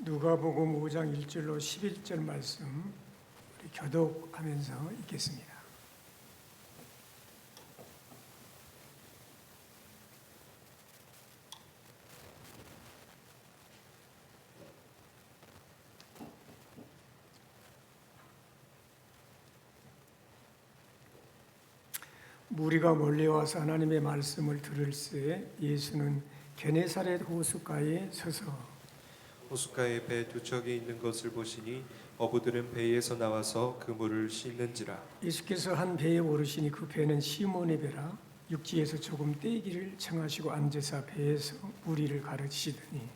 누가복음 5장 1절로 11절 말씀 우리 교독하면서 읽겠습니다. 무리가 멀리 와서 하나님의 말씀을 들을새 예수는 게네사렛 호숫가에 서서 호숫가에 배 두 척이 있는 것을 보시니 어부들은 배에서 나와서 그 물을 씻는지라. 예수께서 한 배에 오르시니 그 배는 시몬의 배라. 육지에서 조금 떼기를 청하시고 앉으사 배에서 무리를 가르치시더니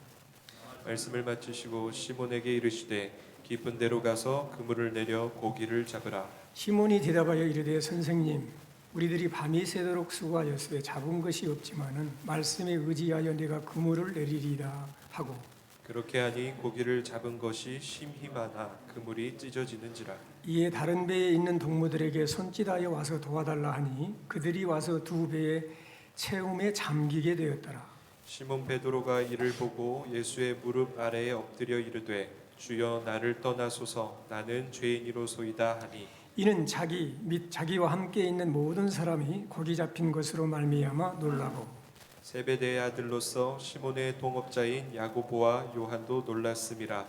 말씀을 마치시고 시몬에게 이르시되 깊은 데로 가서 그물을 내려 고기를 잡으라. 시몬이 대답하여 이르되 선생님 우리들이 밤이 새도록 수고하였으되 잡은 것이 없지만은 말씀에 의지하여 내가 그물을 내리리라 하고 그렇게 하니 고기를 잡은 것이 심히 많아 그물이 찢어지는지라. 이에 다른 배에 있는 동무들에게 손짓하여 와서 도와달라 하니 그들이 와서 두 배의 채움에 잠기게 되었더라. 시몬 베드로가 이를 보고 예수의 무릎 아래에 엎드려 이르되 주여 나를 떠나소서 나는 죄인이로소이다 하니 이는 자기 및 자기와 함께 있는 모든 사람이 고기 잡힌 것으로 말미암아 놀라고 세베대의 아들로서 시몬의 동업자인 야고보와 요한도 놀랐음이라.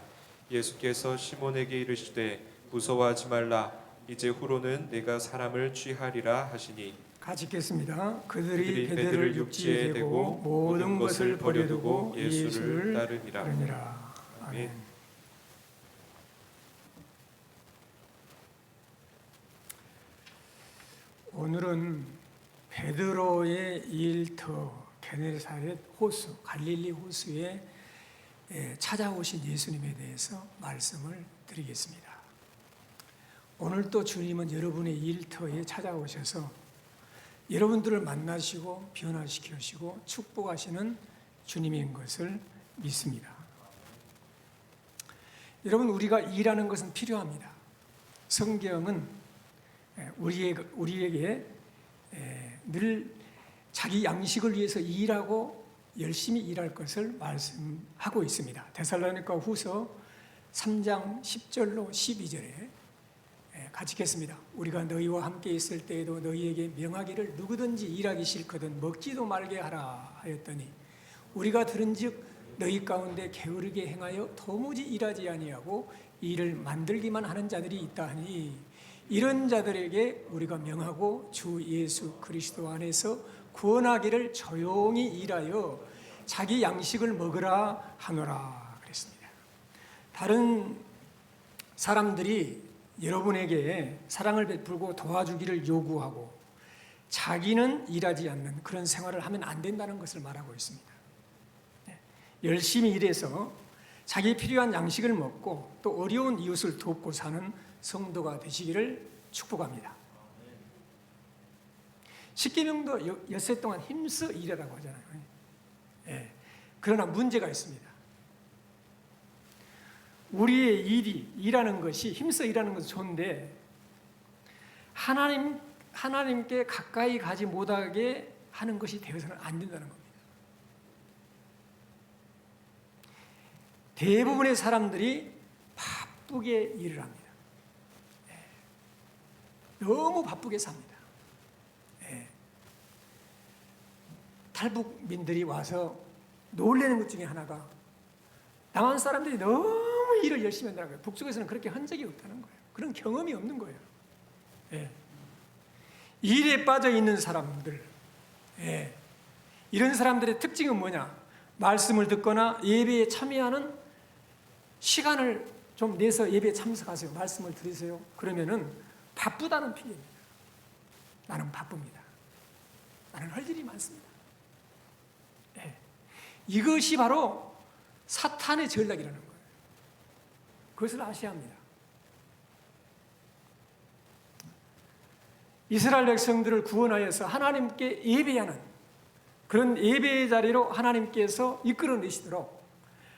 예수께서 시몬에게 이르시되 무서워하지 말라 이제 후로는 내가 사람을 취하리라 하시니 같이 읽겠습니다. 그들이 배들을 배들을 육지에 대고 모든 것을 버려두고 예수를 따르니라. 아멘. 오늘은 베드로의 일터 게네사렛 호수, 갈릴리 호수에 찾아오신 예수님에 대해서 말씀을 드리겠습니다. 오늘 또 주님은 여러분의 일터에 찾아오셔서 여러분들을 만나시고 변화시키시고 축복하시는 주님인 것을 믿습니다. 여러분, 우리가 일하는 것은 필요합니다. 성경은 우리에게 늘 자기 양식을 위해서 일하고 열심히 일할 것을 말씀하고 있습니다. 데살로니가 후서 3장 10절로 12절에 같이 읽겠습니다. 우리가 너희와 함께 있을 때에도 너희에게 명하기를 누구든지 일하기 싫거든 먹지도 말게 하라 하였더니 우리가 들은즉 너희 가운데 게으르게 행하여 도무지 일하지 아니하고 일을 만들기만 하는 자들이 있다 하니 이런 자들에게 우리가 명하고 주 예수 그리스도 안에서 구원하기를 조용히 일하여 자기 양식을 먹으라 하노라 그랬습니다. 다른 사람들이 여러분에게 사랑을 베풀고 도와주기를 요구하고 자기는 일하지 않는 그런 생활을 하면 안 된다는 것을 말하고 있습니다. 열심히 일해서 자기 필요한 양식을 먹고 또 어려운 이웃을 돕고 사는 성도가 되시기를 축복합니다. 십계명도 엿새 동안 힘써 일하라고 하잖아요. 그러나 문제가 있습니다. 우리의 일하는 것이 힘써 일하는 것은 좋은데 하나님께 가까이 가지 못하게 하는 것이 되어서는 안 된다는 겁니다. 대부분의 사람들이 바쁘게 일을 합니다. 너무 바쁘게 삽니다. 탈북민들이 와서 놀라는 것 중에 하나가 남한 사람들이 너무 일을 열심히 한다는 거예요. 북쪽에서는 그렇게 한 적이 없다는 거예요. 그런 경험이 없는 거예요. 일에 빠져 있는 사람들, 이런 사람들의 특징은 뭐냐? 말씀을 듣거나 예배에 참여하는 시간을 좀 내서 예배에 참석하세요. 말씀을 들으세요. 그러면은 바쁘다는 핑계입니다. 나는 바쁩니다. 나는 할 일이 많습니다. 이것이 바로 사탄의 전략이라는 거예요. 그것을 아셔야 합니다. 이스라엘 백성들을 구원하여서 하나님께 예배하는 그런 예배의 자리로 하나님께서 이끌어내시도록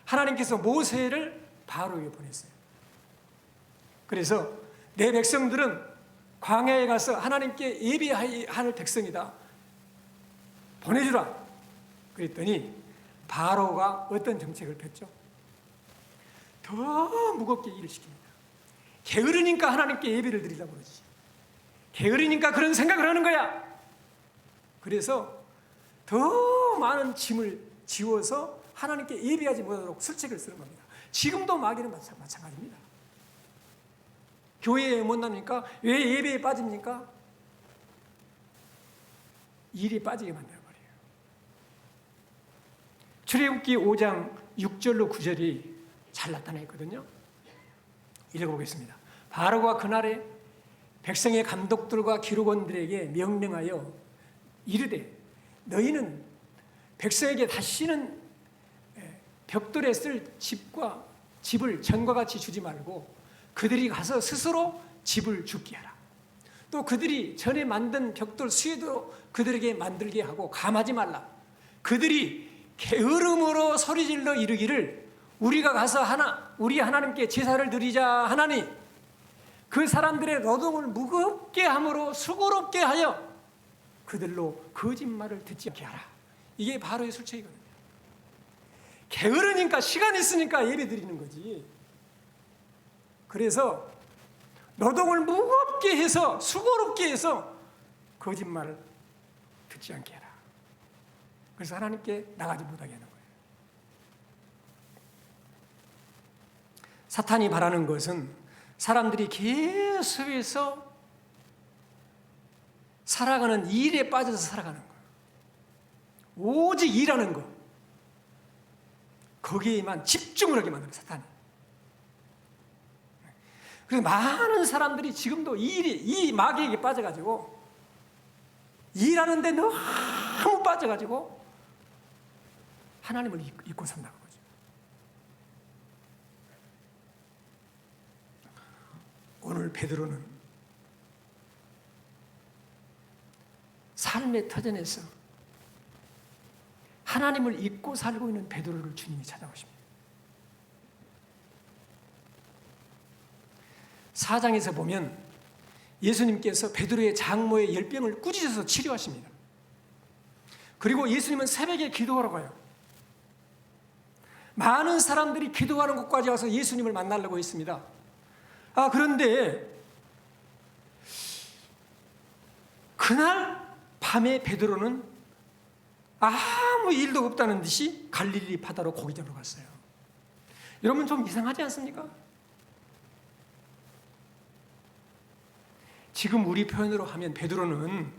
하나님께서 모세를 바로에게 보냈어요. 그래서 내 백성들은 광야에 가서 하나님께 예배할 백성이다. 보내주라. 그랬더니 바로가 어떤 정책을 폈죠? 더 무겁게 일을 시킵니다. 게으르니까 하나님께 예배를 드리려고 그러지. 게으르니까 그런 생각을 하는 거야. 그래서 더 많은 짐을 지워서 하나님께 예배하지 못하도록 술책을 쓰는 겁니다. 지금도 마귀는 마찬가지입니다. 교회에 못 나니까 왜 예배에 빠집니까? 일이 빠지게 만들어버려요. 출애굽기 5장 6절로 9절이 잘 나타나 있거든요. 읽어보겠습니다. 바로가 그날에 백성의 감독들과 기록원들에게 명령하여 이르되 너희는 백성에게 다시는 벽돌에 쓸 집을 전과 같이 주지 말고 그들이 가서 스스로 집을 짓게 하라. 또 그들이 전에 만든 벽돌 수에도 그들에게 만들게 하고 감하지 말라. 그들이 게으름으로 소리질러 이르기를 우리가 가서 우리 하나님께 제사를 드리자 하나니 그 사람들의 노동을 무겁게 함으로 수고롭게 하여 그들로 거짓말을 듣지 않게 하라. 이게 바로의 술책이거든요. 게으르니까 시간 있으니까 예배 드리는 거지. 그래서 노동을 무겁게 해서 수고롭게 해서 거짓말을 듣지 않게 해라. 그래서 하나님께 나가지 못하게 하는 거예요. 사탄이 바라는 것은 사람들이 계속해서 살아가는 일에 빠져서 살아가는 거예요. 오직 일하는 거. 거기에만 집중을 하게 만드는 사탄이. 그래서 많은 사람들이 지금도 이 마귀에게 빠져가지고 일하는데 너무 빠져가지고 하나님을 잊고 산다고 그러죠. 오늘 베드로는 삶의 터전에서 하나님을 잊고 살고 있는 베드로를 주님이 찾아오십니다. 4장에서 보면 예수님께서 베드로의 장모의 열병을 꾸짖어서 치료하십니다. 그리고 예수님은 새벽에 기도하러 가요. 많은 사람들이 기도하는 곳까지 와서 예수님을 만나려고 했습니다. 그런데 그날 밤에 베드로는 아무 일도 없다는 듯이 갈릴리 바다로 고기 잡으러 갔어요. 여러분 좀 이상하지 않습니까? 지금 우리 표현으로 하면 베드로는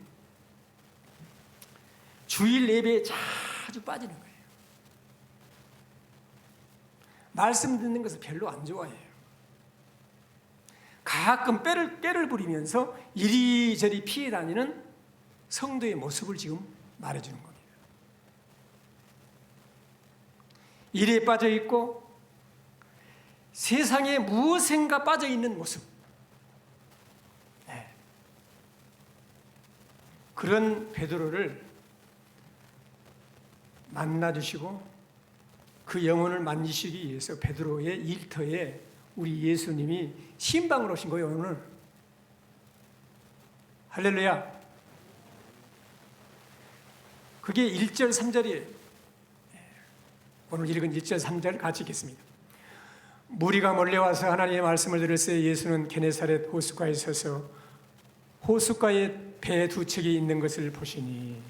주일 예배에 자주 빠지는 거예요. 말씀 듣는 것을 별로 안 좋아해요. 가끔 깨를 부리면서 이리저리 피해 다니는 성도의 모습을 지금 말해주는 겁니다. 일에 빠져 있고 세상에 무엇인가 빠져 있는 모습. 그런 베드로를 만나주시고 그 영혼을 만지시기 위해서 베드로의 일터에 우리 예수님이 신방으로 오신 거예요. 오늘 할렐루야. 그게 1절 3절이에요. 오늘 읽은 1절 3절 같이 읽겠습니다. 무리가 몰려와서 하나님의 말씀을 들을새 예수는 게네사렛 호숫가에 서서 호숫가에 배 두 척이 있는 것을 보시니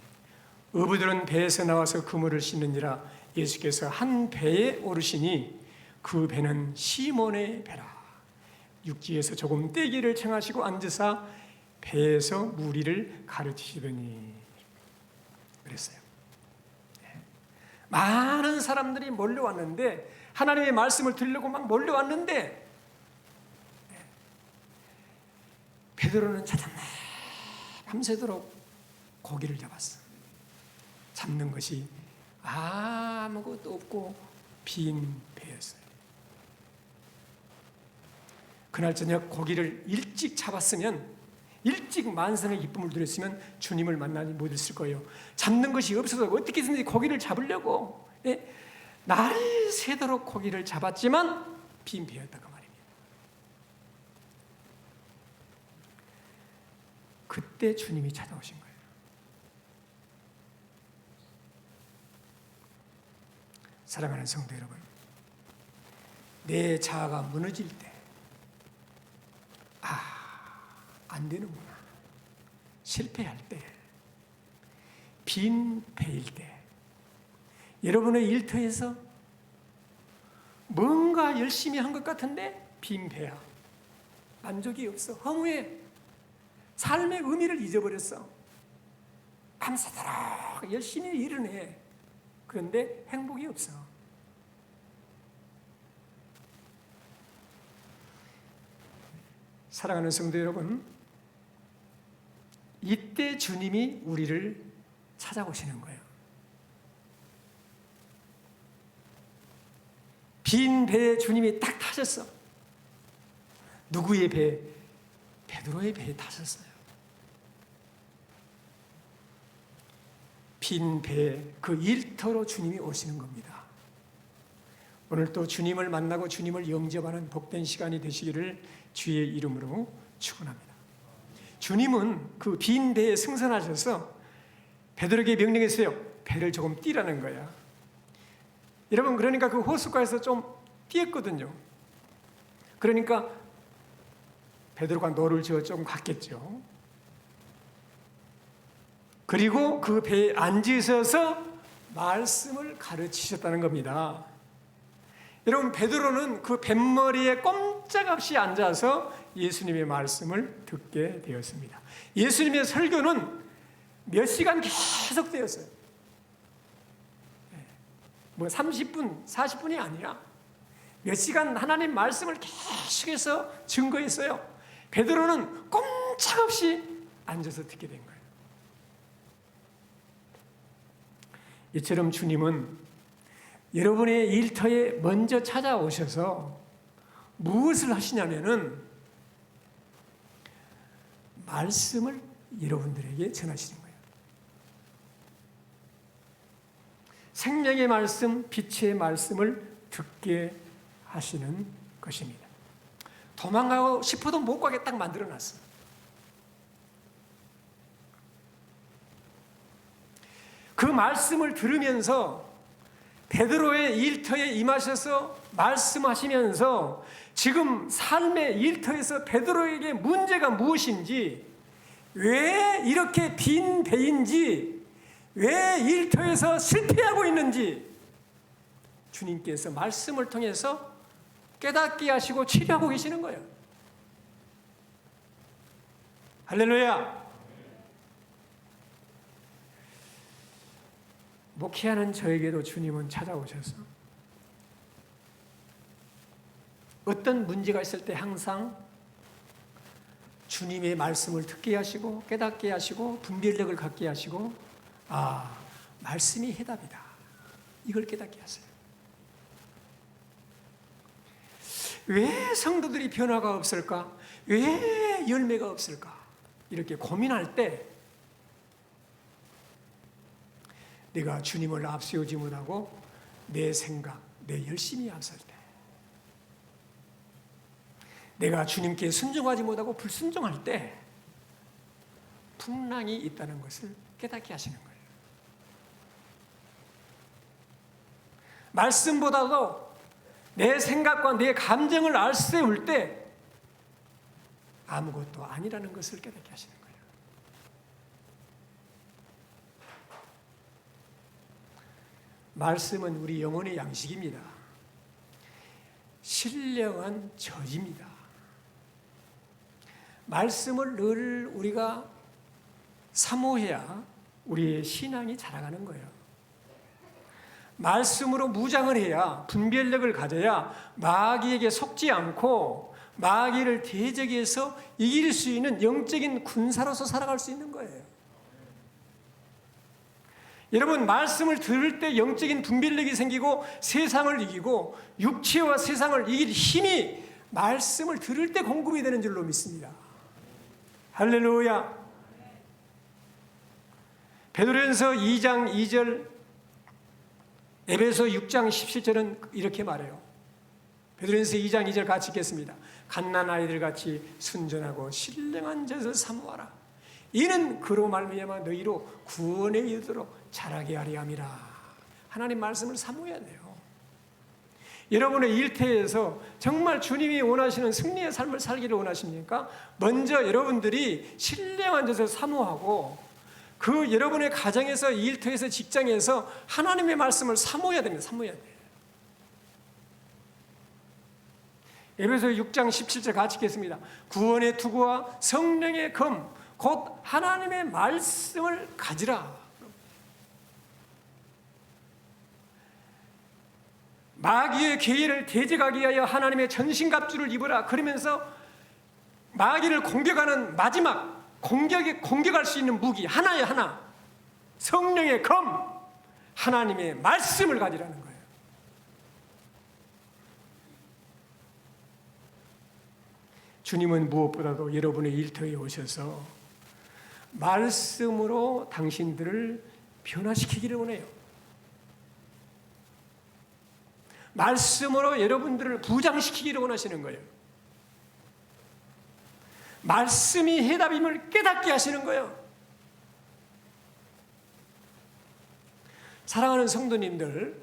어부들은 배에서 나와서 그물을 씻느니라. 예수께서 한 배에 오르시니 그 배는 시몬의 배라. 육지에서 조금 떼기를 청하시고 앉으사 배에서 무리를 가르치시더니 그랬어요. 많은 사람들이 몰려왔는데 하나님의 말씀을 들으려고 막 몰려왔는데 베드로는 찾았네. 밤새도록 고기를 잡았어. 잡는 것이 아무것도 없고 빈 배였어요. 그날 저녁 고기를 일찍 잡았으면 일찍 만선의 기쁨을 누렸으면 주님을 만나지 못했을 거예요. 잡는 것이 없어서 어떻게든지 고기를 잡으려고 날이 새도록 고기를 잡았지만 빈 배였다고 말입니다. 그때 주님이 찾아오신 거예요. 사랑하는 성도 여러분, 내 자아가 무너질 때, 안 되는구나. 실패할 때, 빈배일 때, 여러분의 일터에서 뭔가 열심히 한 것 같은데 빈배야. 만족이 없어. 허무해. 삶의 의미를 잊어버렸어. 밤새도록 열심히 일을 해. 그런데 행복이 없어. 사랑하는 성도 여러분, 이때 주님이 우리를 찾아오시는 거예요. 빈 배에 주님이 딱 타셨어. 누구의 배? 베드로의 배에 타셨어요. 빈 배, 그 일터로 주님이 오시는 겁니다. 오늘 또 주님을 만나고 주님을 영접하는 복된 시간이 되시기를 주의 이름으로 축원합니다. 주님은 그 빈 배에 승선하셔서 베드로에게 명령했어요. 배를 조금 띄라는 거야. 여러분, 그러니까 그 호숫가에서 좀 뛰었거든요. 그러니까 베드로가 노를 저어 좀 갔겠죠. 그리고 그 배에 앉으셔서 말씀을 가르치셨다는 겁니다. 여러분, 베드로는 그 뱃머리에 꼼짝없이 앉아서 예수님의 말씀을 듣게 되었습니다. 예수님의 설교는 몇 시간 계속 되었어요. 뭐 30분, 40분이 아니라 몇 시간 하나님 말씀을 계속해서 증거했어요. 베드로는 꼼짝없이 앉아서 듣게 된 거예요. 이처럼 주님은 여러분의 일터에 먼저 찾아오셔서 무엇을 하시냐면은 말씀을 여러분들에게 전하시는 거예요. 생명의 말씀, 빛의 말씀을 듣게 하시는 것입니다. 도망가고 싶어도 못 가게 딱 만들어 놨어요. 그 말씀을 들으면서 베드로의 일터에 임하셔서 말씀하시면서 지금 삶의 일터에서 베드로에게 문제가 무엇인지, 왜 이렇게 빈 배인지, 왜 일터에서 실패하고 있는지 주님께서 말씀을 통해서 깨닫게 하시고 치료하고 계시는 거예요. 할렐루야! 목회하는 저에게도 주님은 찾아오셔서 어떤 문제가 있을 때 항상 주님의 말씀을 듣게 하시고 깨닫게 하시고 분별력을 갖게 하시고, 말씀이 해답이다, 이걸 깨닫게 하세요. 왜 성도들이 변화가 없을까? 왜 열매가 없을까? 이렇게 고민할 때 내가 주님을 앞세우지 못하고 내 생각, 내 열심히 앞설 때, 내가 주님께 순종하지 못하고 불순종할 때 풍랑이 있다는 것을 깨닫게 하시는 거예요. 말씀보다도 내 생각과 내 감정을 알세울 때 아무것도 아니라는 것을 깨닫게 하시는 거예요. 말씀은 우리 영혼의 양식입니다. 신령한 젖입니다. 말씀을 늘 우리가 사모해야 우리의 신앙이 자라가는 거예요. 말씀으로 무장을 해야, 분별력을 가져야 마귀에게 속지 않고 마귀를 대적해서 이길 수 있는 영적인 군사로서 살아갈 수 있는 거예요. 여러분, 말씀을 들을 때 영적인 분별력이 생기고 세상을 이기고 육체와 세상을 이길 힘이 말씀을 들을 때 공급이 되는 줄로 믿습니다. 할렐루야. 베드로전서 2장 2절, 에베소 6장 17절은 이렇게 말해요. 베드로전서 2장 2절 같이 읽겠습니다. 갓난 아이들 같이 순전하고 신령한 젖을 사모하라. 이는 그로 말미암아 너희로 구원에 이르도록 자라게 하리 함이라. 하나님 말씀을 사모해야 돼요. 여러분의 일터에서 정말 주님이 원하시는 승리의 삶을 살기를 원하십니까? 먼저 여러분들이 신령한 것을 사모하고 그 여러분의 가정에서, 일터에서, 직장에서 하나님의 말씀을 사모해야 됩니다. 사모해야 돼요. 에베소 6장 17절 같이 읽겠습니다. 구원의 투구와 성령의 검, 곧 하나님의 말씀을 가지라. 마귀의 계략을 대적하기 위하여 하나님의 전신갑주를 입으라. 그러면서 마귀를 공격하는 마지막 공격할 수 있는 무기 하나에 하나, 성령의 검, 하나님의 말씀을 가지라는 거예요. 주님은 무엇보다도 여러분의 일터에 오셔서 말씀으로 당신들을 변화시키기를 원해요. 말씀으로 여러분들을 부장시키기를 원하시는 거예요. 말씀이 해답임을 깨닫게 하시는 거예요. 사랑하는 성도님들,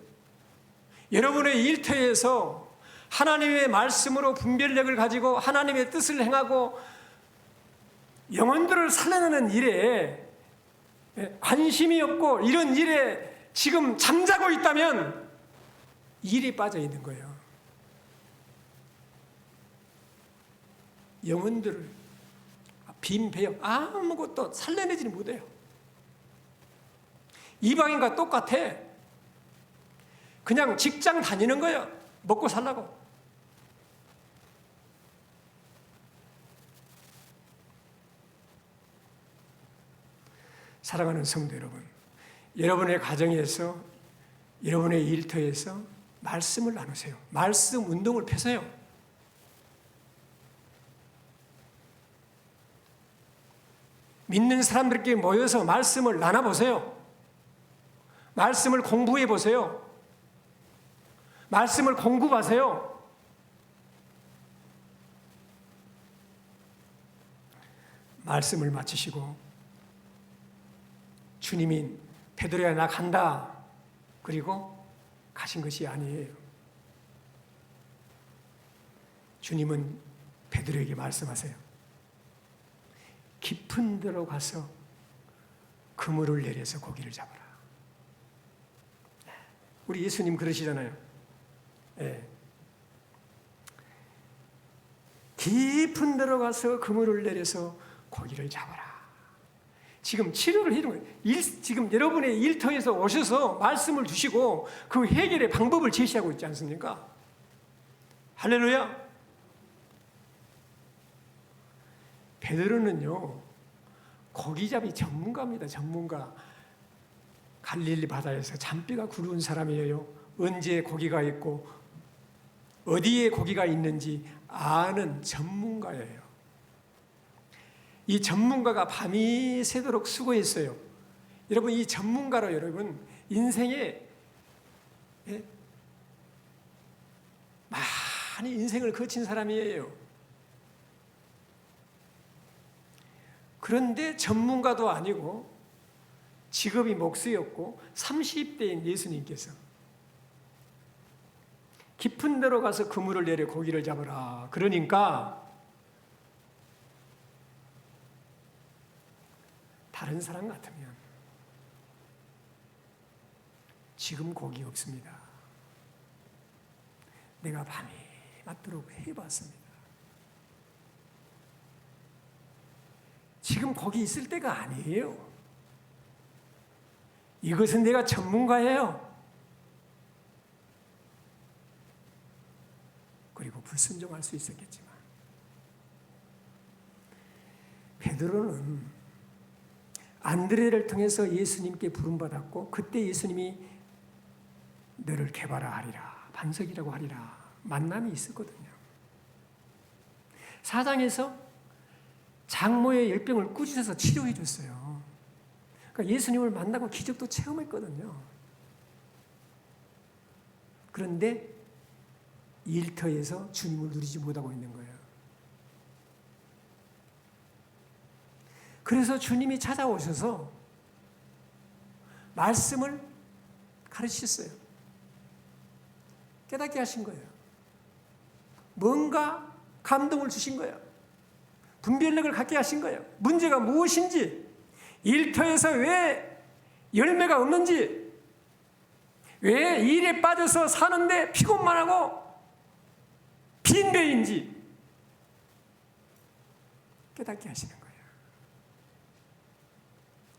여러분의 일터에서 하나님의 말씀으로 분별력을 가지고 하나님의 뜻을 행하고 영혼들을 살려내는 일에 관심이 없고 이런 일에 지금 잠자고 있다면 일이 빠져 있는 거예요. 영혼들을 빈 배역 아무것도 살려내지는 못해요. 이방인과 똑같아. 그냥 직장 다니는 거예요. 먹고 살라고. 사랑하는 성도 여러분, 여러분의 가정에서, 여러분의 일터에서 말씀을 나누세요. 말씀 운동을 펴세요. 믿는 사람들끼리 모여서 말씀을 나눠보세요. 말씀을 공부해 보세요. 말씀을 공급하세요. 말씀을 마치시고 주님이 베드로야 나 간다. 그리고 가신 것이 아니에요. 주님은 베드로에게 말씀하세요. 깊은 데로 가서 그물을 내려서 고기를 잡아라. 우리 예수님 그러시잖아요. 네. 깊은 데로 가서 그물을 내려서 고기를 잡아라. 지금 치료를 해주는 거예요. 지금 여러분의 일터에서 오셔서 말씀을 주시고 그 해결의 방법을 제시하고 있지 않습니까? 할렐루야. 베드로는요, 고기잡이 전문가입니다. 전문가. 갈릴리 바다에서 잔뼈가 굵은 사람이에요. 언제 고기가 있고 어디에 고기가 있는지 아는 전문가예요. 이 전문가가 밤이 새도록 수고했어요. 여러분, 이 전문가로 여러분 인생에 많이 인생을 거친 사람이에요. 그런데 전문가도 아니고 직업이 목수였고 30대인 예수님께서 깊은 데로 가서 그물을 내려 고기를 잡으라. 그러니까 다른 사람 같으면 지금 고기 없습니다. 내가 밤이 맞도록 해봤습니다. 지금 고기 있을 때가 아니에요. 이것은 내가 전문가예요. 그리고 불순종할 수 있었겠지만 베드로는 안드레를 통해서 예수님께 부름받았고 그때 예수님이 너를 개발하리라, 반석이라고 하리라 만남이 있었거든요. 사장에서 장모의 열병을 꾸짖어서 치료해 줬어요. 그러니까 예수님을 만나고 기적도 체험했거든요. 그런데 일터에서 주님을 누리지 못하고 있는 거예요. 그래서 주님이 찾아오셔서 말씀을 가르치셨어요. 깨닫게 하신 거예요. 뭔가 감동을 주신 거예요. 분별력을 갖게 하신 거예요. 문제가 무엇인지, 일터에서 왜 열매가 없는지, 왜 일에 빠져서 사는데 피곤만 하고 빈배인지 깨닫게 하시는 거예요.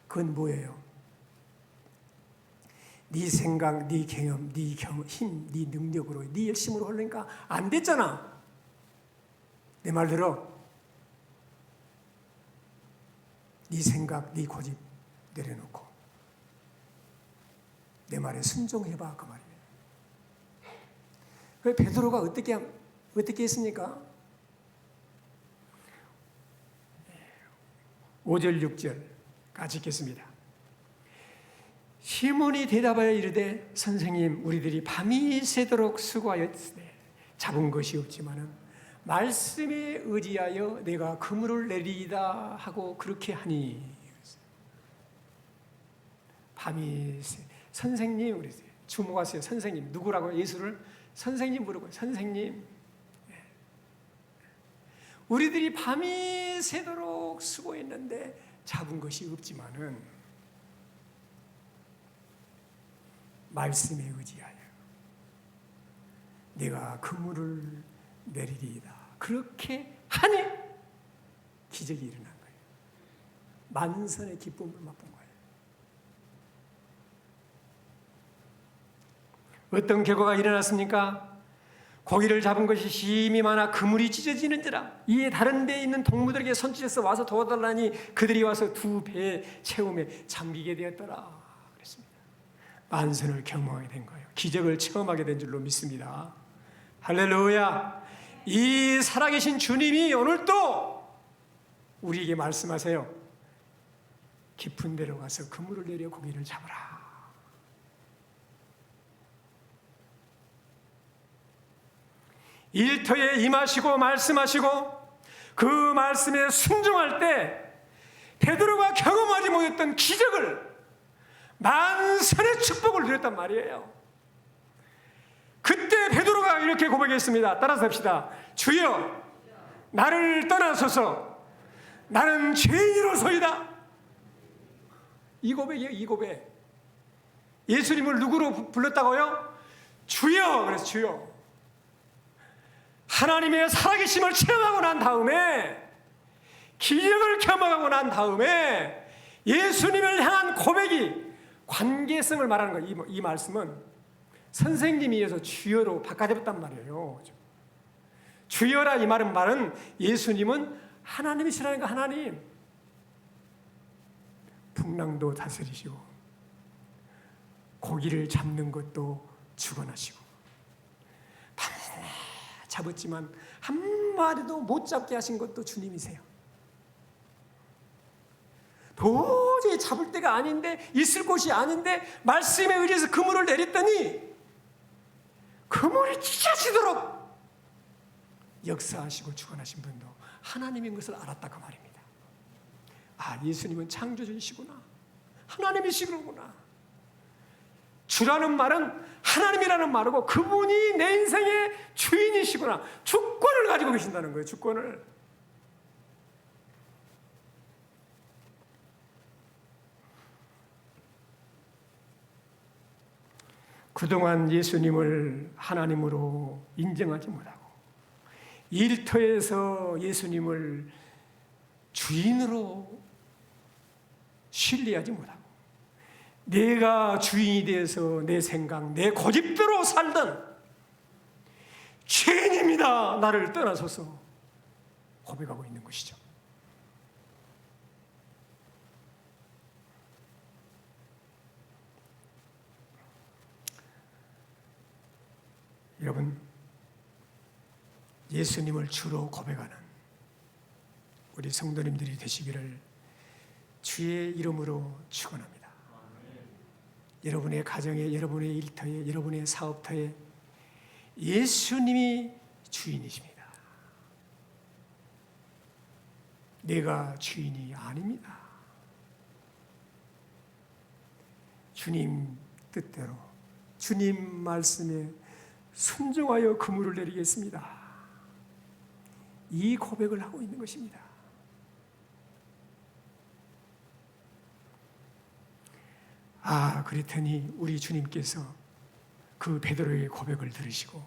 그건 뭐예요? 네 생각, 네 경험, 네 힘, 네 능력으로, 네 열심으로 하려니까 안 됐잖아. 내 말 들어. 네 생각, 네 고집 내려놓고 내 말에 순종해봐, 그 말이에요. 그 베드로가 어떻게 했습니까? 5절 6절 같이 읽겠습니다. 시몬이 대답하여 이르되 선생님, 우리들이 밤이 새도록 수고하였으되 잡은 것이 없지만은 말씀에 의지하여 내가 그물을 내리이다 하고 그렇게 하니. 밤이 선생님, 우리 주목하세요. 선생님 누구라고? 예수를 선생님 부르고, 선생님, 우리들이 밤이 새도록 수고했는데 잡은 것이 없지만은 말씀에 의지하여 내가 그물을 내리리이다. 그렇게 하니 기적이 일어난 거예요. 만선의 기쁨을 맛본 거예요. 어떤 결과가 일어났습니까? 고기를 잡은 것이 심히 많아 그물이 찢어지는지라. 이에 다른 데에 있는 동무들에게 손짓해서 와서 도와달라니 그들이 와서 두 배의 채움에 잠기게 되었더라. 그랬습니다. 만선을 경험하게 된 거예요. 기적을 체험하게 된 줄로 믿습니다. 할렐루야. 이 살아계신 주님이 오늘 또 우리에게 말씀하세요. 깊은 데로 가서 그물을 내려 고기를 잡으라. 일터에 임하시고 말씀하시고 그 말씀에 순종할 때 베드로가 경험하지 못했던 기적을, 만선의 축복을 누렸단 말이에요. 그때 베드로가 이렇게 고백했습니다. 따라서 합시다. 주여, 나를 떠나소서. 나는 죄인으로소이다. 이 고백이에요. 이 고백. 예수님을 누구로 불렀다고요? 주여. 그래서 주여. 하나님의 살아계심을 체험하고 난 다음에, 기적을 경험하고 난 다음에 예수님을 향한 고백이 관계성을 말하는 거예요. 이 말씀은 선생님이어서 주여로 바꿔졌단 말이에요. 주여라 이 말은 예수님은 하나님이시라는 거. 하나님. 풍랑도 다스리시고 고기를 잡는 것도 주관하시고 밤새 잡았지만 한 마리도 못 잡게 하신 것도 주님이세요. 도저히 잡을 때가 아닌데, 있을 곳이 아닌데 말씀에 의해서 그물을 내렸더니 그물이 찢어지도록 역사하시고 주관하신 분도 하나님인 것을 알았다 그 말입니다. 아, 예수님은 창조주이시구나, 하나님이시구나. 주라는 말은 하나님이라는 말이고 그분이 내 인생의 주인이시구나. 주권을 가지고 계신다는 거예요. 주권을. 그동안 예수님을 하나님으로 인정하지 못하고 일터에서 예수님을 주인으로 신뢰하지 못하고 내가 주인이 되어서 내 생각, 내 고집대로 살던 죄인입니다. 나를 떠나소서 고백하고 있는 것이죠. 여러분, 예수님을 주로 고백하는 우리 성도님들이 되시기를 주의 이름으로 축원합니다. 여러분의 가정에, 여러분의 일터에, 여러분의 사업터에 예수님이 주인이십니다. 내가 주인이 아닙니다. 주님 뜻대로, 주님 말씀에 순종하여 그물을 내리겠습니다. 이 고백을 하고 있는 것입니다. 그랬더니 우리 주님께서 그 베드로의 고백을 들으시고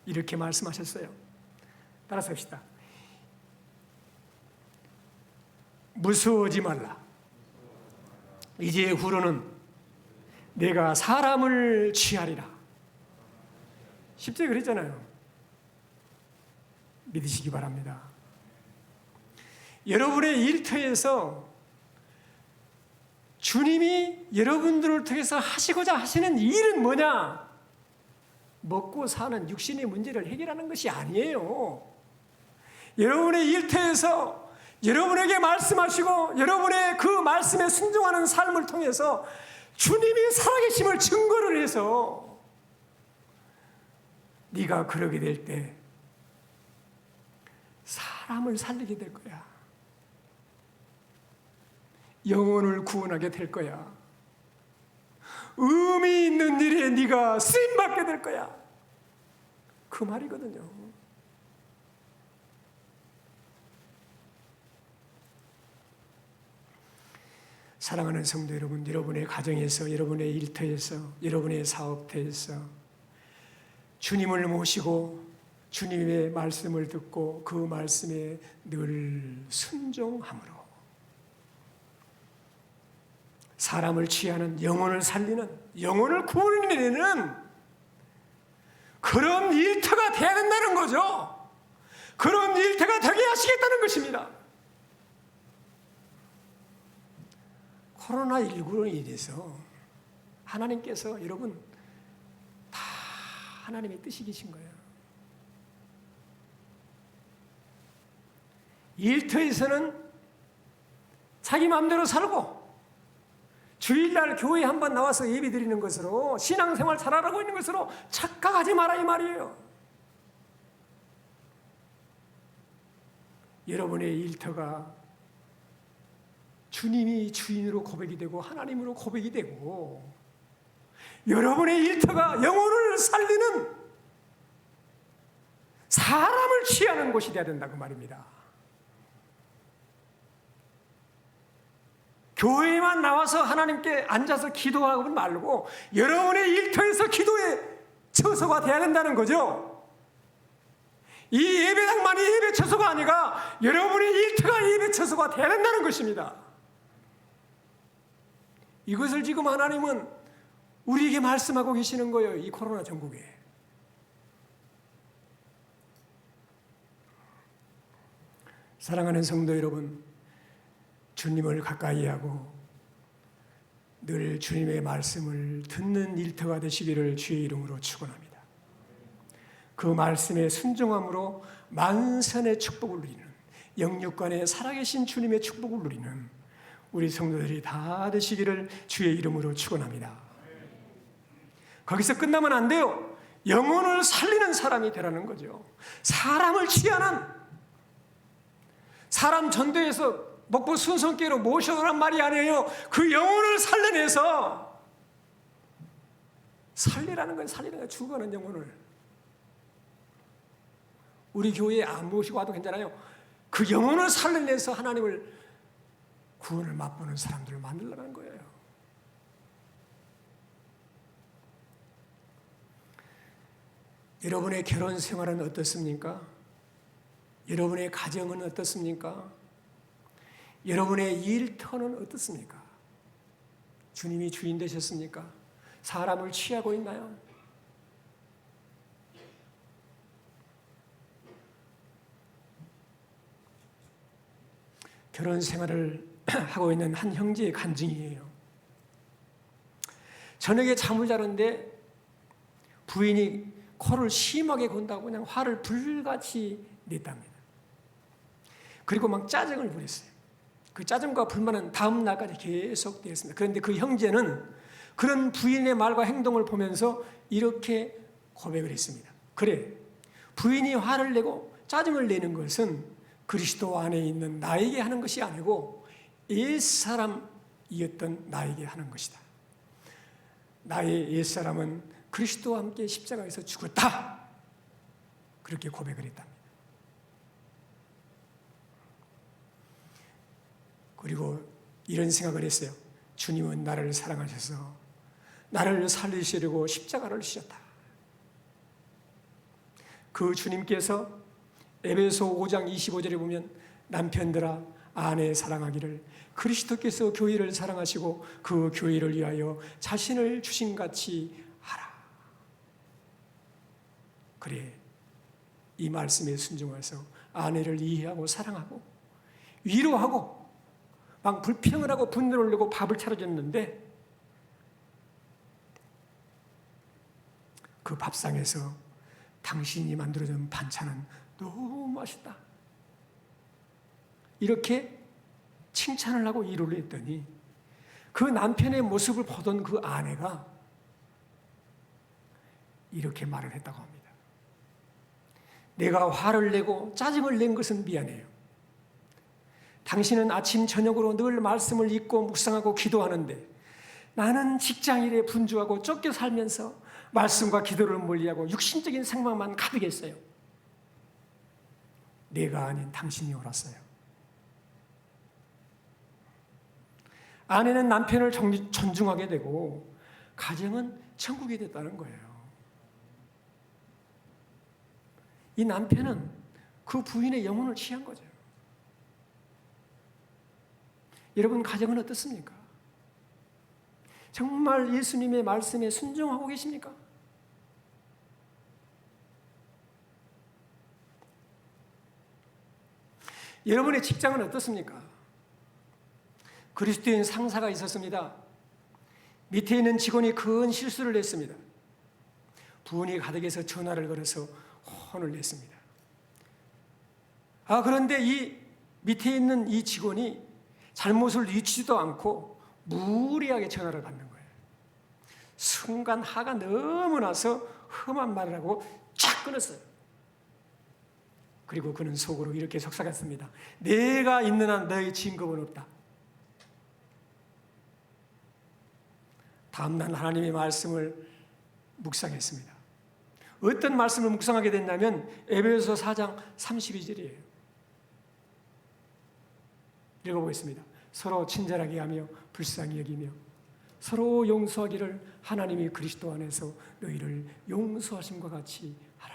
이렇게 말씀하셨어요. 따라서 합시다. 무서워하지 말라. 이제 후로는 내가 사람을 취하리라. 10절에 그랬잖아요. 믿으시기 바랍니다. 여러분의 일터에서 주님이 여러분들을 통해서 하시고자 하시는 일은 뭐냐? 먹고 사는 육신의 문제를 해결하는 것이 아니에요. 여러분의 일터에서 여러분에게 말씀하시고 여러분의 그 말씀에 순종하는 삶을 통해서 주님이 살아계심을 증거를 해서 네가 그러게 될 때 사람을 살리게 될 거야. 영혼을 구원하게 될 거야. 의미 있는 일에 네가 쓰임받게 될 거야. 그 말이거든요. 사랑하는 성도 여러분, 여러분의 가정에서, 여러분의 일터에서, 여러분의 사업터에서 주님을 모시고 주님의 말씀을 듣고 그 말씀에 늘 순종함으로 사람을 취하는, 영혼을 살리는, 영혼을 구원해내는 그런 일터가 되어야 된다는 거죠. 그런 일터가 되게 하시겠다는 것입니다. 코로나19로 인해서 하나님께서 여러분 다 하나님의 뜻이 계신 거예요. 일터에서는 자기 마음대로 살고 주일날 교회에 한번 나와서 예배 드리는 것으로 신앙생활 잘하라고 있는 것으로 착각하지 마라 이 말이에요. 여러분의 일터가 주님이 주인으로 고백이 되고 하나님으로 고백이 되고 여러분의 일터가 영혼을 살리는 사람을 취하는 곳이 되어야 된다고 말입니다. 교회만 나와서 하나님께 앉아서 기도하고 말고 여러분의 일터에서 기도의 처소가 되어야 된다는 거죠. 이 예배당만이 예배 처소가 아니라 여러분의 일터가 예배 처소가 되어야 된다는 것입니다. 이것을 지금 하나님은 우리에게 말씀하고 계시는 거예요. 이 코로나 전국에. 사랑하는 성도 여러분, 주님을 가까이 하고 늘 주님의 말씀을 듣는 일터가 되시기를 주의 이름으로 축원합니다. 그 말씀에 순종함으로 만선의 축복을 누리는, 영육간에 살아계신 주님의 축복을 누리는 우리 성도들이 다 되시기를 주의 이름으로 축원합니다. 거기서 끝나면 안 돼요. 영혼을 살리는 사람이 되라는 거죠. 사람을 취하는, 사람 전도해서 먹고 순성께로 모셔오란 말이 아니에요. 그 영혼을 살려내서 살리라는 건 살리는 거예요. 죽어가는 영혼을. 우리 교회에 안 모시고 와도 괜찮아요. 그 영혼을 살려내서 하나님을 구원을 맛보는 사람들을 만들라는 거예요. 여러분의 결혼 생활은 어떻습니까? 여러분의 가정은 어떻습니까? 여러분의 일터는 어떻습니까? 주님이 주인 되셨습니까? 사람을 취하고 있나요? 결혼 생활을 하고 있는 한 형제의 간증이에요. 저녁에 잠을 자는데 부인이 코를 심하게 건다고 그냥 화를 불같이 냈답니다. 그리고 막 짜증을 부렸어요. 그 짜증과 불만은 다음 날까지 계속 되었습니다. 그런데 그 형제는 그런 부인의 말과 행동을 보면서 이렇게 고백을 했습니다. 그래, 부인이 화를 내고 짜증을 내는 것은 그리스도 안에 있는 나에게 하는 것이 아니고 옛사람이었던 나에게 하는 것이다. 나의 옛사람은 그리스도와 함께 십자가에서 죽었다. 그렇게 고백을 했답니다. 그리고 이런 생각을 했어요. 주님은 나를 사랑하셔서 나를 살리시려고 십자가를 지셨다. 그 주님께서 에베소 5장 25절에 보면 남편들아 아내 사랑하기를 그리스도께서 교회를 사랑하시고 그 교회를 위하여 자신을 주신같이 하라. 그래, 이 말씀에 순종해서 아내를 이해하고 사랑하고 위로하고 막 불평을 하고 분노를 내고 밥을 차려줬는데 그 밥상에서 당신이 만들어준 반찬은 너무 맛있다. 이렇게 칭찬을 하고 위로를 했더니 그 남편의 모습을 보던 그 아내가 이렇게 말을 했다고 합니다. 내가 화를 내고 짜증을 낸 것은 미안해요. 당신은 아침 저녁으로 늘 말씀을 읽고 묵상하고 기도하는데 나는 직장일에 분주하고 쫓겨 살면서 말씀과 기도를 멀리하고 육신적인 생각만 가득했어요. 내가 아닌 당신이 옳았어요. 아내는 남편을 존중하게 되고 가정은 천국이 됐다는 거예요. 이 남편은 그 부인의 영혼을 취한 거죠. 여러분 가정은 어떻습니까? 정말 예수님의 말씀에 순종하고 계십니까? 여러분의 직장은 어떻습니까? 그리스도인 상사가 있었습니다. 밑에 있는 직원이 큰 실수를 했습니다. 분이 가득해서 전화를 걸어서 혼을 냈습니다. 그런데 이 밑에 있는 이 직원이 잘못을 뉘치지도 않고 무리하게 전화를 받는 거예요. 순간 화가 너무 나서 험한 말을 하고 쫙 끊었어요. 그리고 그는 속으로 이렇게 속삭였습니다. 내가 있는 한 너의 진급은 없다. 다음날 하나님의 말씀을 묵상했습니다. 어떤 말씀을 묵상하게 됐냐면 에베소 4장 32절이에요. 읽어보겠습니다. 서로 친절하게 하며 불쌍히 여기며 서로 용서하기를 하나님이 그리스도 안에서 너희를 용서하심과 같이 하라.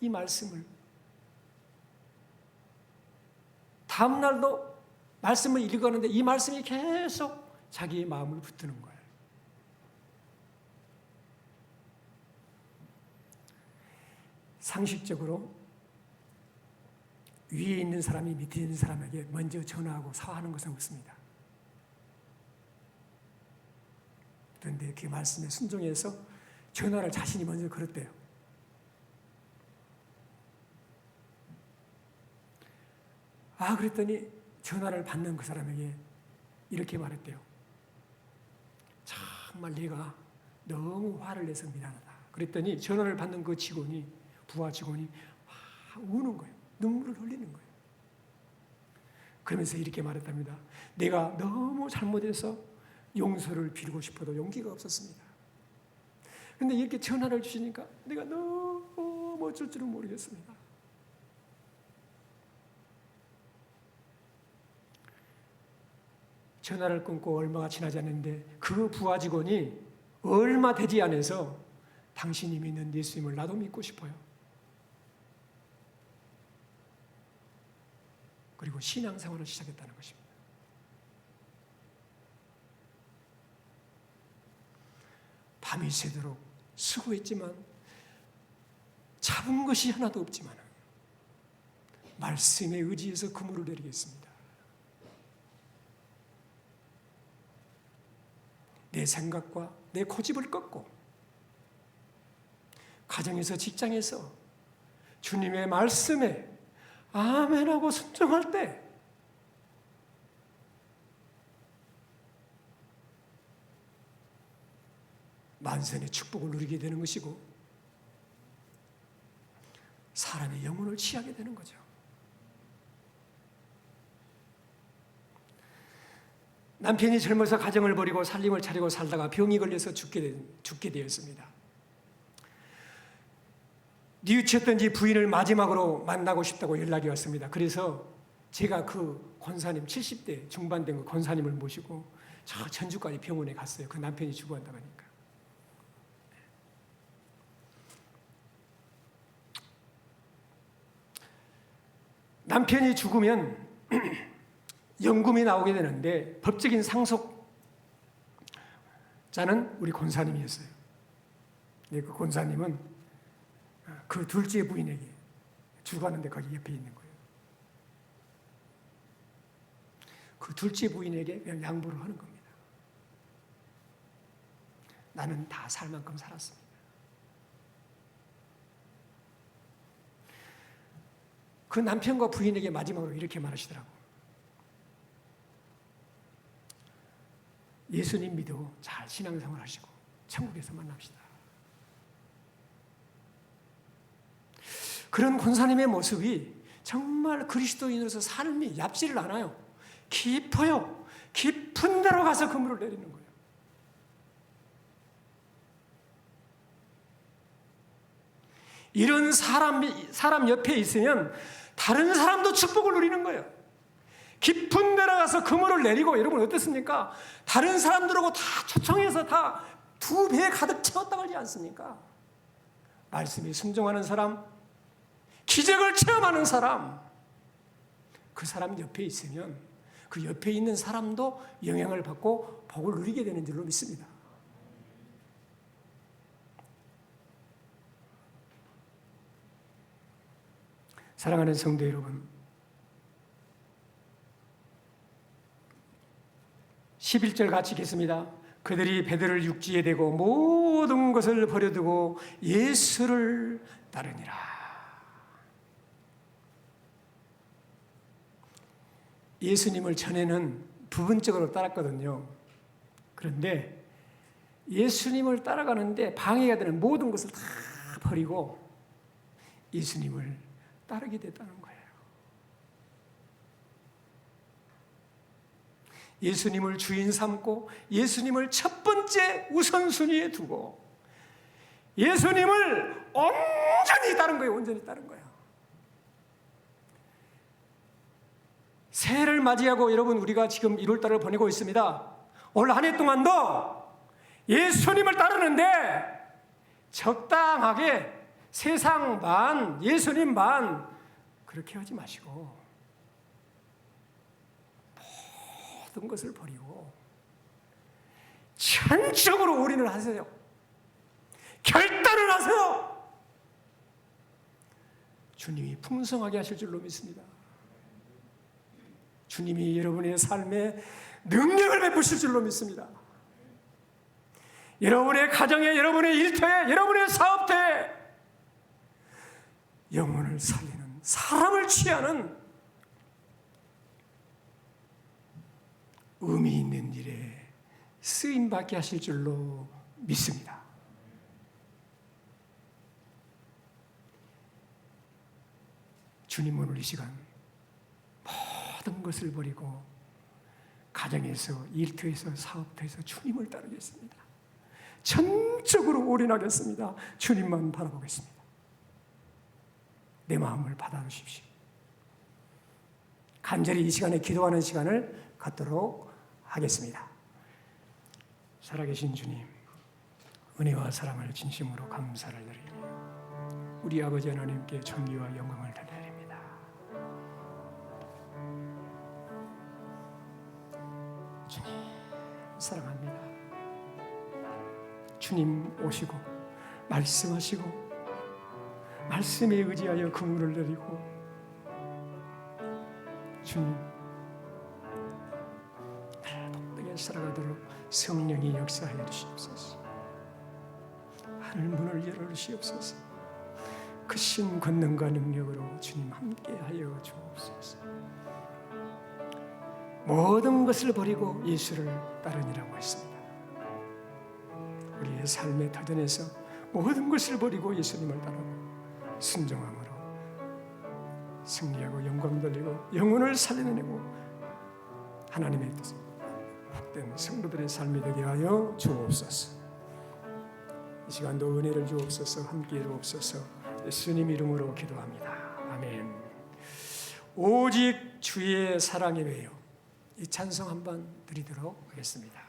이 말씀을 다음 날도 말씀을 읽어가는데 이 말씀이 계속 자기의 마음을 붙드는 거예요. 상식적으로 위에 있는 사람이 밑에 있는 사람에게 먼저 전화하고 사과하는 것은 없습니다. 그런데 그 말씀에 순종해서 전화를 자신이 먼저 걸었대요. 그랬더니 전화를 받는 그 사람에게 이렇게 말했대요. 정말 내가 너무 화를 내서 미안하다. 그랬더니 전화를 받는 그 직원이, 부하 직원이 우는 거예요. 눈물을 흘리는 거예요. 그러면서 이렇게 말했답니다. 내가 너무 잘못해서 용서를 빌고 싶어도 용기가 없었습니다. 그런데 이렇게 전화를 주시니까 내가 너무 어쩔 줄은 모르겠습니다. 전화를 끊고 얼마가 지나지 않는데 그 부하 직원이 얼마 되지 않아서 당신이 믿는 예수님을 나도 믿고 싶어요. 그리고 신앙생활을 시작했다는 것입니다. 밤이 새도록 수고했지만 잡은 것이 하나도 없지만 말씀에 의지해서 그물을 내리겠습니다. 내 생각과 내 고집을 꺾고 가정에서 직장에서 주님의 말씀에 아멘하고 순종할 때 만선의 축복을 누리게 되는 것이고 사람의 영혼을 취하게 되는 거죠. 남편이 젊어서 가정을 버리고 살림을 차리고 살다가 병이 걸려서 죽게 되었습니다. 뉘우쳤던지 부인을 마지막으로 만나고 싶다고 연락이 왔습니다. 그래서 제가 그 권사님 70대 중반 된 그 권사님을 모시고 저 전주까지 병원에 갔어요. 그 남편이 죽어간다고 하니까. 남편이 죽으면 연금이 나오게 되는데 법적인 상속자는 우리 권사님이었어요. 그 권사님은 그 둘째 부인에게 죽었는데 거기 옆에 있는 거예요. 그 둘째 부인에게 그냥 양보를 하는 겁니다. 나는 다 살 만큼 살았습니다. 그 남편과 부인에게 마지막으로 이렇게 말하시더라고. 예수님 믿고 잘 신앙생활 하시고 천국에서 만납시다. 그런 권사님의 모습이 정말 그리스도인으로서 삶이 얕지를 않아요. 깊어요. 깊은 데로 가서 그물을 내리는 거예요. 이런 사람 옆에 있으면 다른 사람도 축복을 누리는 거예요. 깊은 데로 가서 그물을 내리고, 여러분 어떻습니까? 다른 사람들하고 다 초청해서 다 2배 가득 채웠다 그러지 않습니까? 말씀에 순종하는 사람, 기적을 체험하는 사람, 그 사람 옆에 있으면 그 옆에 있는 사람도 영향을 받고 복을 누리게 되는 줄로 믿습니다. 사랑하는 성도 여러분, 11절 같이 읽겠습니다. 그들이 베드로를 육지에 대고 모든 것을 버려두고 예수를 따르니라. 예수님을 전에는 부분적으로 따랐거든요. 그런데 예수님을 따라가는데 방해가 되는 모든 것을 다 버리고 예수님을 따르게 됐다는 거예요. 예수님을 주인 삼고 예수님을 첫 번째 우선순위에 두고 예수님을 온전히 따른 거예요. 온전히 따른 거예요. 새해를 맞이하고 여러분, 우리가 지금 1월달을 보내고 있습니다. 올 한 해 동안도 예수님을 따르는데 적당하게 세상 반, 예수님 반 그렇게 하지 마시고 모든 것을 버리고 전적으로 올인을 하세요. 결단을 하세요. 주님이 풍성하게 하실 줄로 믿습니다. 주님이 여러분의 삶에 능력을 베푸실 줄로 믿습니다. 여러분의 가정에, 여러분의 일터에, 여러분의 사업터에 영혼을 살리는, 사람을 취하는 의미 있는 일에 쓰임받게 하실 줄로 믿습니다. 주님, 오늘 이 시간 모든 것을 버리고 가정에서, 일터에서, 사업터에서 주님을 따르겠습니다. 전적으로 올인하겠습니다. 주님만 바라보겠습니다. 내 마음을 받아주십시오. 간절히 이 시간에 기도하는 시간을 갖도록 하겠습니다. 살아계신 주님, 은혜와 사랑을 진심으로 감사를 드리며 우리 아버지 하나님께 존귀와 영광을 드립니다. 주님, 사랑합니다. 주님 오시고 말씀하시고 말씀에 의지하여 그물을 내리고, 주님 나를 복되게 살아가도록 성령이 역사하여 주시옵소서. 하늘 문을 열어주시옵소서. 그 신 권능과 능력으로 주님 함께하여 주옵소서. 모든 것을 버리고 예수를 따르니라고 했습니다. 우리의 삶의 터전에서 모든 것을 버리고 예수님을 따르고 순종함으로 승리하고 영광 돌리고 영혼을 살려내고 하나님의 뜻을 회복된 성도들의 삶이 되게 하여 주옵소서. 이 시간도 은혜를 주옵소서. 함께 주옵소서. 예수님 이름으로 기도합니다. 아멘. 오직 주의 사랑에 매여 이 찬송 한번 드리도록 하겠습니다.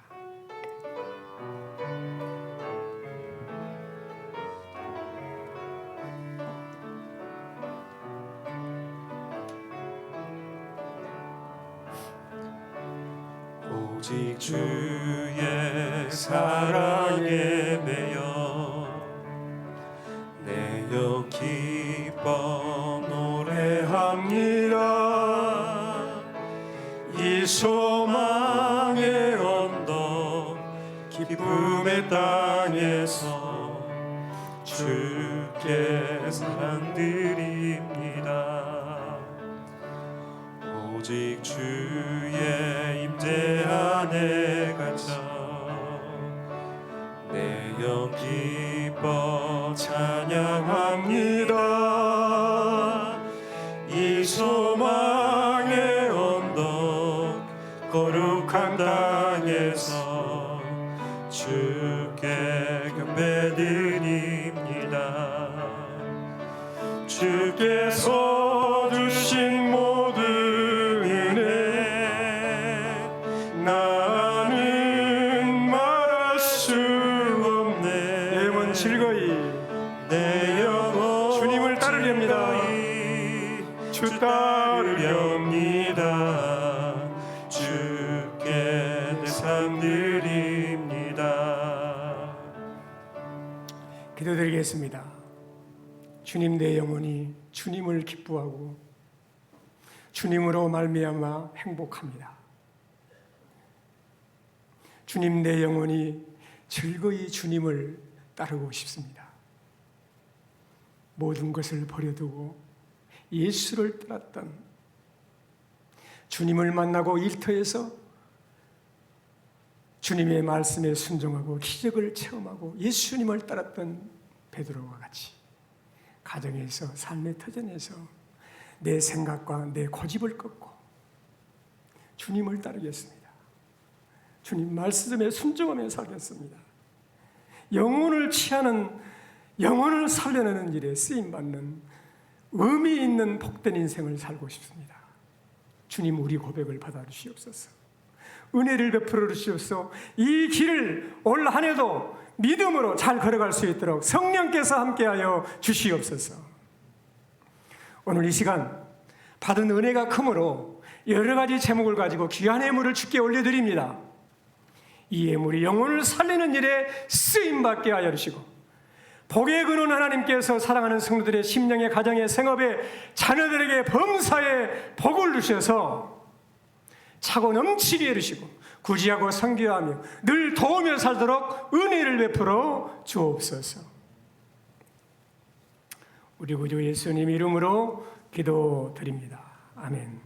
오직 주의 사랑에 매여 내 영 기뻐 노래합니다. 이 소망의 언덕 기쁨의 땅에서 주께 사랑드립니다. 오직 주의 임재 안에 갇혀 내 영 기뻐 찬양합니다. 이 소망의 언덕 거룩한 땅에서 주께 경배드립니다. 주께서 주신 모든 은혜 나는 말할 수 없네. 내 영혼 즐거이 내 영혼 주님을 따르렵니다. 주 따르렵니다. 주께 내 삶 드립니다. 기도드리겠습니다. 주님, 내 영혼이 주님을 기뻐하고 주님으로 말미암아 행복합니다. 주님, 내 영혼이 즐거이 주님을 따르고 싶습니다. 모든 것을 버려두고 예수를 따랐던, 주님을 만나고 일터에서 주님의 말씀에 순종하고 기적을 체험하고 예수님을 따랐던 베드로와 같이 가정에서, 삶의 터전에서 내 생각과 내 고집을 꺾고 주님을 따르겠습니다. 주님 말씀에 순종하며 살겠습니다. 영혼을 취하는, 영혼을 살려내는 일에 쓰임받는 의미 있는 복된 인생을 살고 싶습니다. 주님, 우리 고백을 받아주시옵소서. 은혜를 베풀어 주시옵소서. 이 길을 올 한 해도 믿음으로 잘 걸어갈 수 있도록 성령께서 함께하여 주시옵소서. 오늘 이 시간 받은 은혜가 크므로 여러 가지 제목을 가지고 귀한 예물을 주께 올려드립니다. 이 예물이 영혼을 살리는 일에 쓰임받게 하여 주시고 복의 근원 하나님께서 사랑하는 성도들의 심령의 가정의 생업에 자녀들에게 범사에 복을 주셔서 차고 넘치게 해주시고 구지하고 선교하며 늘 도우며 살도록 은혜를 베풀어 주옵소서. 우리 구주 예수님 이름으로 기도드립니다. 아멘.